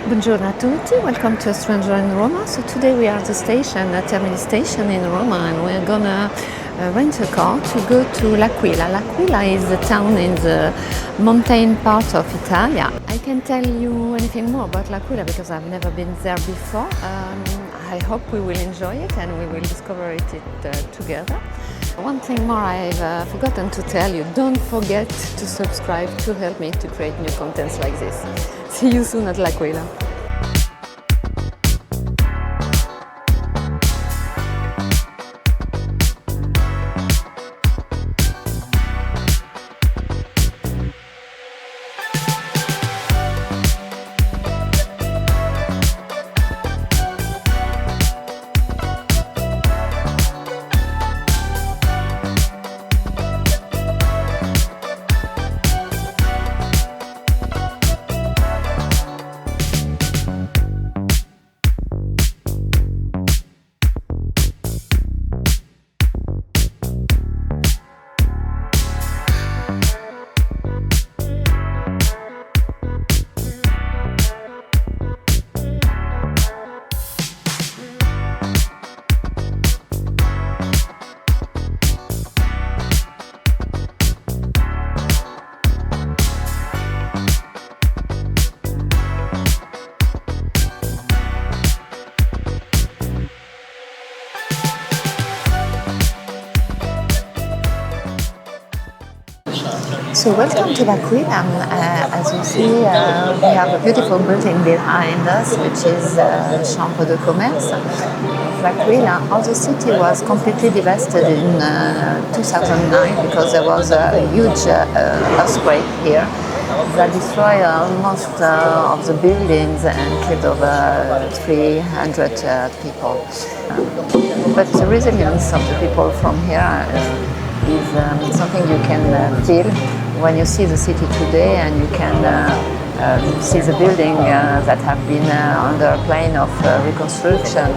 Buongiorno a tutti, welcome to A Stranger in Roma. So today we are at the station, at Termini station in Roma, and we're gonna rent a car to go to L'Aquila. L'Aquila is a town in the mountain part of Italia. I can't tell you anything more about L'Aquila because I've never been there before. I hope we will enjoy it and we will discover it together. One thing more I've forgotten to tell you, don't forget to subscribe to help me to create new contents like this. See you soon at L'Aquila. So welcome to L'Aquila. As you see, we have a beautiful building behind us, which is Chambre de Commerce. L'Aquila, all the city was completely devastated in 2009 because there was a huge earthquake here that destroyed almost of the buildings and killed over 300 people. But the resilience of the people from here is something you can feel when you see the city today, and you can see the building that have been under a plane of reconstruction.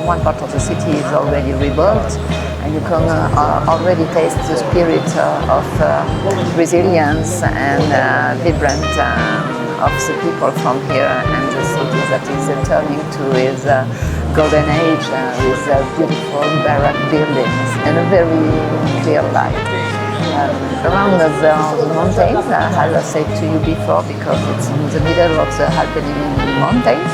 One part of the city is already rebuilt, and you can already taste the spirit of resilience and vibrant of the people from here, and the city that is turning to its golden age with beautiful Baroque buildings and a very clear light. Around the mountains, as I said to you before, because it's in the middle of the Alpine mountains.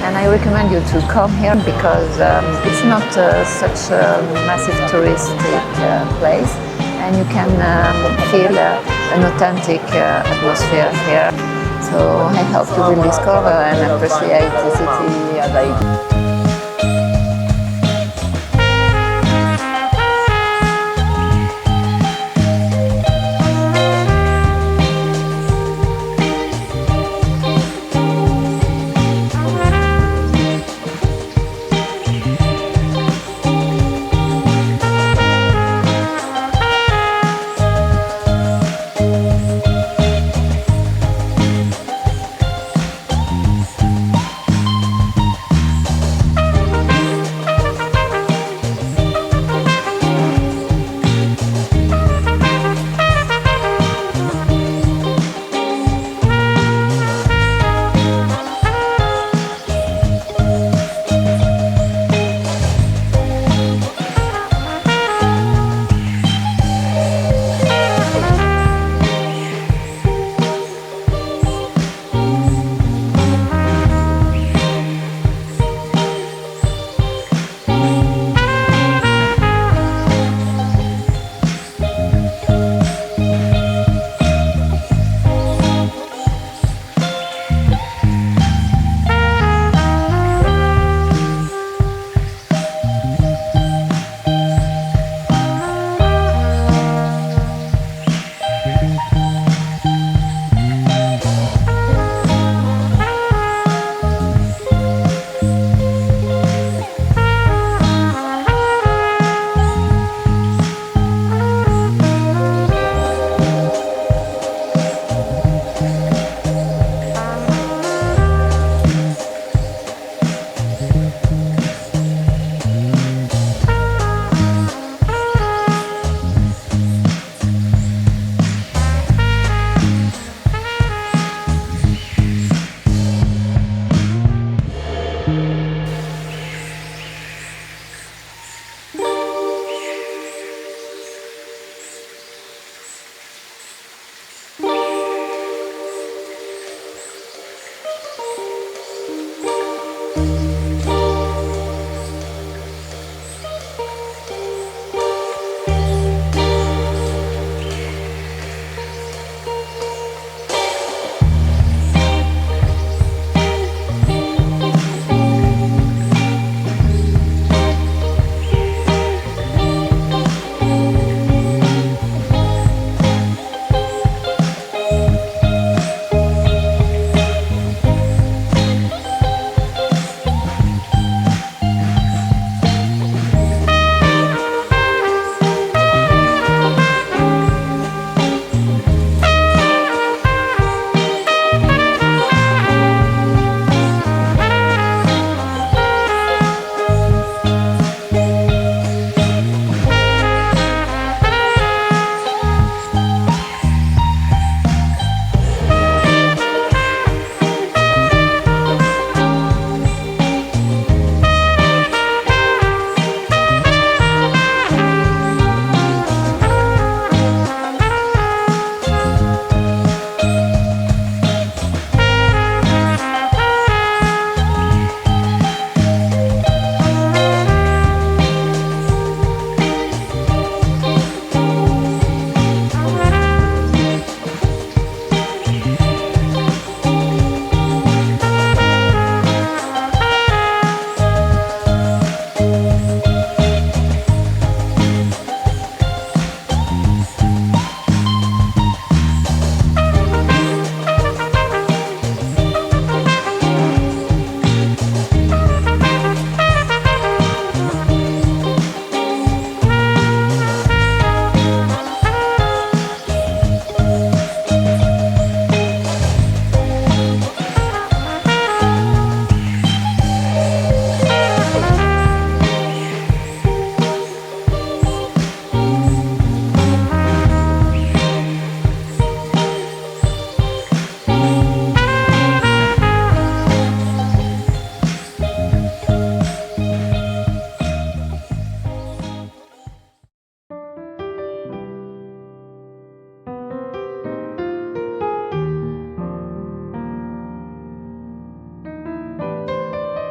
And I recommend you to come here because it's not such a massive touristic place, and you can feel an authentic atmosphere here. So I hope you will discover and appreciate the city as I do.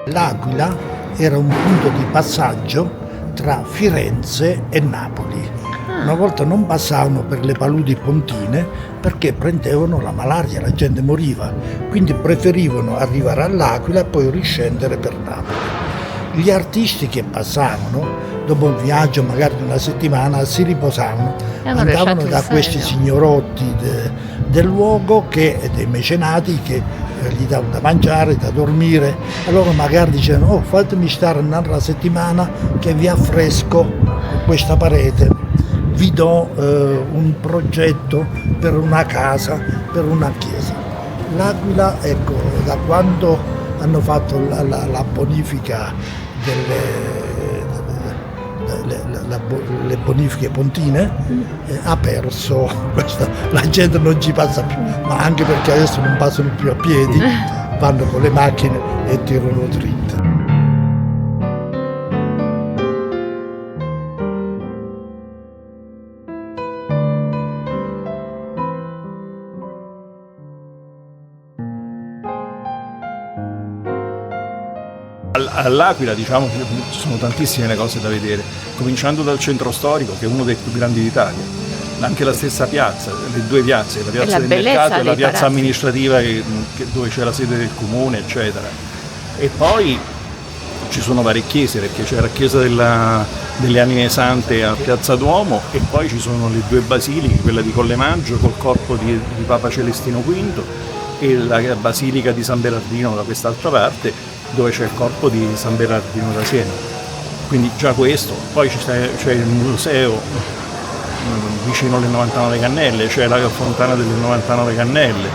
L'Aquila era un punto di passaggio tra Firenze e Napoli. Una volta non passavano per le paludi pontine perché prendevano la malaria, la gente moriva, quindi preferivano arrivare all'Aquila e poi riscendere per Napoli. Gli artisti che passavano, dopo un viaggio magari di una settimana, si riposavano, andavano da questi signorotti del luogo, dei mecenati che gli davano da mangiare, da dormire, allora magari dicevano: oh, fatemi stare un'altra settimana che vi affresco questa parete, vi do un progetto per una casa, per una chiesa. L'Aquila, ecco, da quando hanno fatto la bonifica le bonifiche pontine, ha perso questa, la gente non ci passa più, ma anche perché adesso non passano più a piedi, vanno con le macchine e tirano dritte. All'Aquila, diciamo, ci sono tantissime le cose da vedere, cominciando dal centro storico, che è uno dei più grandi d'Italia, anche la stessa piazza, le due piazze, la piazza del mercato e la piazza amministrativa dove c'è la sede del comune, eccetera. E poi ci sono varie chiese, perché c'è la chiesa delle Anime Sante a Piazza Duomo, e poi ci sono le due basiliche, quella di Collemaggio col corpo di Papa Celestino V e la basilica di San Bernardino da quest'altra parte, dove c'è il corpo di San Bernardino da Siena. Quindi già questo, poi c'è il museo vicino alle 99 Cannelle, c'è la fontana delle 99 Cannelle,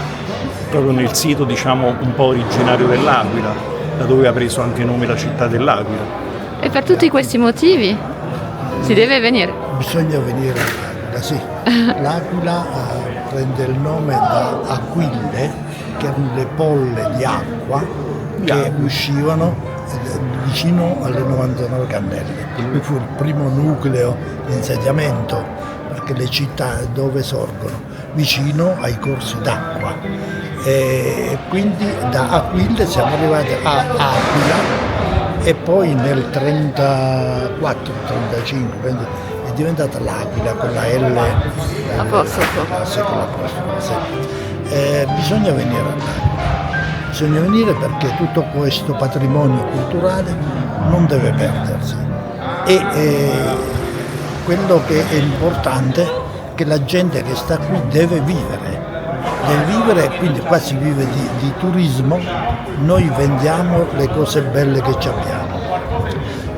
proprio nel sito, diciamo, un po' originario dell'Aquila, da dove ha preso anche nome la città dell'Aquila. E per tutti questi motivi si deve venire? Bisogna venire all'Aquila, sì. L'Aquila prende il nome da aquille, che erano le polle di acqua che uscivano vicino alle 99 Cannelle. Lui fu il primo nucleo di insediamento, perché le città dove sorgono, vicino ai corsi d'acqua. E quindi da Aquille siamo arrivati a Aquila, e poi nel 34-35 è diventata l'Aquila con la L apostrofo. Bisogna venire all'Aquila. Bisogna venire perché tutto questo patrimonio culturale non deve perdersi. E quello che è importante è che la gente che sta qui deve vivere, e quindi qua si vive di turismo, noi vendiamo le cose belle che ci abbiamo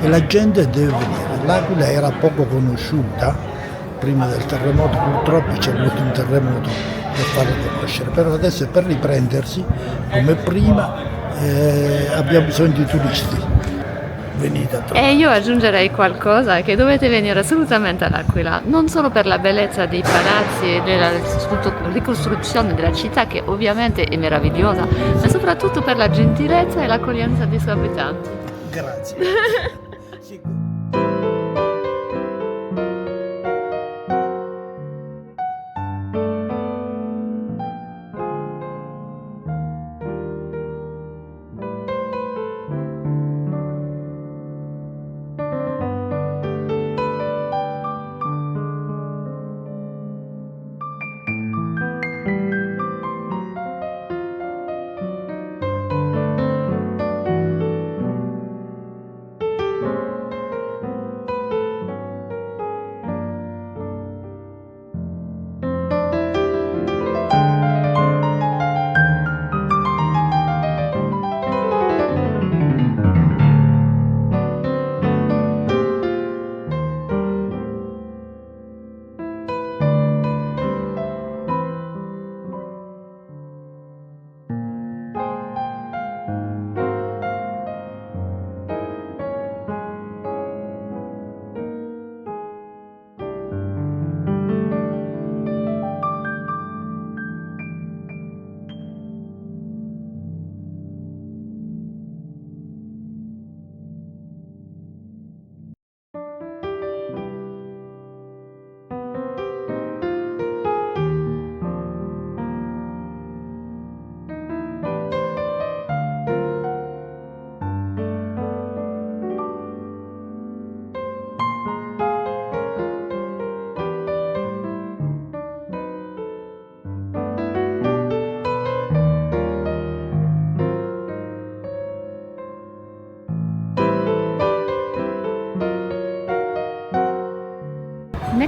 e la gente deve venire. L'Aquila era poco conosciuta prima del terremoto, purtroppo c'è avuto un terremoto per farlo conoscere, però adesso per riprendersi come prima abbiamo bisogno di turisti. Venite a trovare. E io aggiungerei qualcosa, che dovete venire assolutamente all'Aquila, non solo per la bellezza dei palazzi e della ricostruzione della città, che ovviamente è meravigliosa, ma soprattutto per la gentilezza e l'accoglienza dei suoi abitanti. Grazie.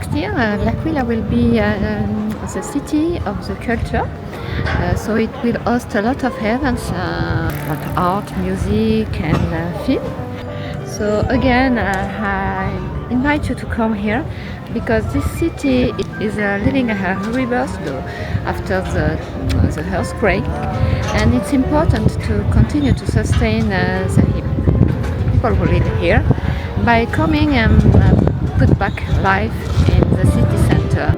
next year, L'Aquila will be the city of the culture. So it will host a lot of events about art, music and film. So again, I invite you to come here because this city is living a rebirth after the earthquake, and it's important to continue to sustain the people who live here by coming and put back life in the city center.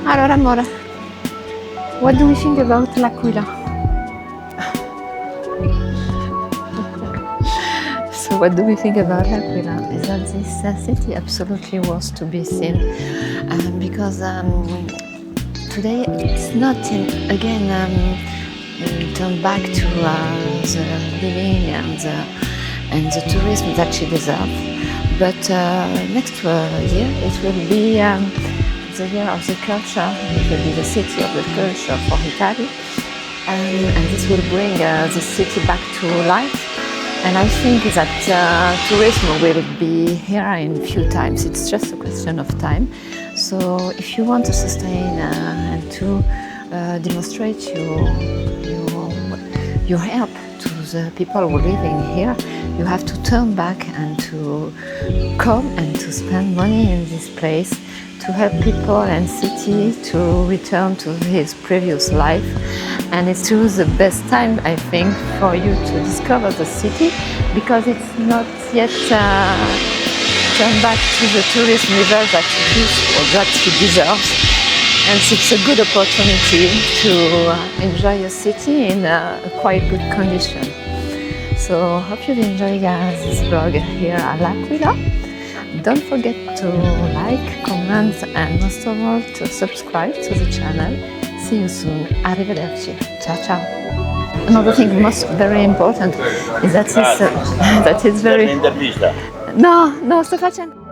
Allora amore, what do we think about L'Aquila? So what do we think about L'Aquila? Is that this city absolutely worth to be seen because today it's not turned back to the living and the tourism that she deserves. But next year it will be the year of the culture. It will be the city of the culture for Italy, and this will bring the city back to life. And I think that tourism will be here in a few times. It's just a question of time. So if you want to sustain and to demonstrate your help to the people who are living here, you have to turn back and to come and to spend money in this place to help people and city to return to his previous life. And it's still the best time, I think, for you to discover the city because it's not yet turned back to the tourist level that it is or that it deserves. And it's a good opportunity to enjoy a city in a quite good condition. So hope you've enjoyed this vlog here at L'Aquila. Don't forget to like, comment and most of all to subscribe to the channel. See you soon. Arrivederci. Ciao ciao. Another thing very important is that it's very... No, sto facendo...